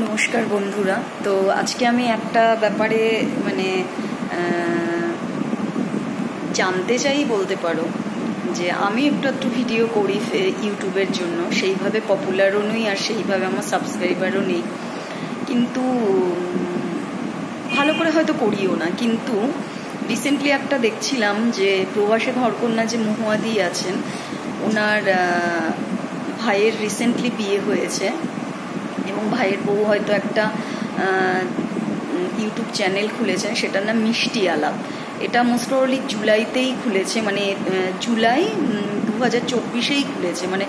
নমস্কার বন্ধুরা। তো আজকে আমি একটা ব্যাপারে জানতে চাই বলতে পারো, যে আমি একটু ভিডিও করি ইউটিউবের জন্য, সেইভাবে পপুলারও নই আর সেইভাবে আমার সাবস্ক্রাইবারও নেই, কিন্তু ভালো করে হয়তো করিও না। কিন্তু রিসেন্টলি একটা দেখছিলাম যে প্রবাসী ঘরকন্যা যে মহুয়াদি আছেন, ওনার ভাইয়ের রিসেন্টলি বিয়ে হয়েছে এবং ভাইয়ের বউ হয়তো একটা ইউটিউব চ্যানেল খুলেছেন, সেটার নাম মিষ্টি আলাপ। এটা মোস্ট প্রবাবলি জুলাইতেই খুলেছে, মানে জুলাই 2024-এই খুলেছে, মানে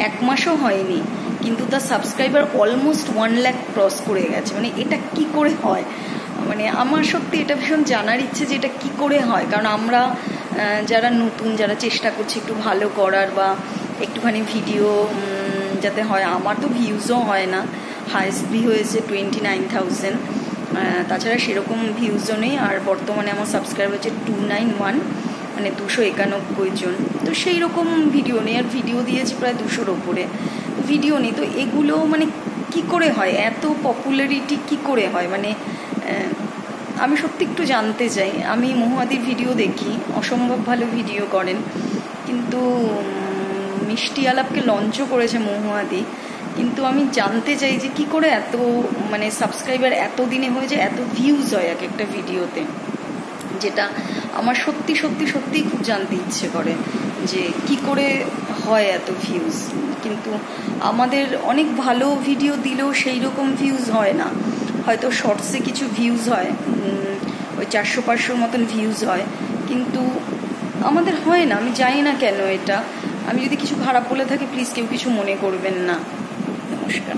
1 মাসও হয়নি, কিন্তু তার সাবস্ক্রাইবার অলমোস্ট 1 লাখ ক্রস করে গেছে। মানে এটা কি করে হয়? মানে আমার সত্যি এটা ভীষণ জানার ইচ্ছে যে এটা কি করে হয়, কারণ আমরা যারা নতুন, যারা চেষ্টা করছি একটু ভালো করার বা একটুখানি ভিডিও যাতে হয়, আমার তো ভিউজও হয় না, হাইস্ট ভিউ হয়েছে 29,000, তাছাড়া সেরকম ভিউজও নেই। আর বর্তমানে আমার সাবস্ক্রাইবার হচ্ছে 291, মানে 291 জন। তো সেই রকম ভিডিও নেই, আর ভিডিও দিয়েছি প্রায় 200-র ওপরে ভিডিও নেই। তো এগুলো মানে কি করে হয়, এত পপুলারিটি কি করে হয়? মানে আমি সত্যি একটু জানতে চাই। আমি মহুয়াদির ভিডিও দেখি, অসম্ভব ভালো ভিডিও করেন, কিন্তু মিষ্টি আলাপকে লঞ্চও করেছে মহুয়াদি, কিন্তু আমি জানতে চাই যে কি করে এত মানে সাবস্ক্রাইবার এত দিনে হয়ে যায়, এত ভিউজ হয় এক একটা ভিডিওতে, যেটা আমার সত্যি সত্যি সত্যিই খুব জানতে ইচ্ছে করে যে কি করে হয় এত ভিউজ। কিন্তু আমাদের অনেক ভালো ভিডিও দিলেও সেই রকম ভিউজ হয় না, হয়তো শর্টসে কিছু ভিউজ হয়, ওই 400-500 মতন ভিউজ হয়, কিন্তু আমাদের হয় না। আমি জানি না কেন এটা। আমি যদি কিছু খারাপ বলে থাকি প্লিজ কেউ কিছু মনে করবেন না। নমস্কার।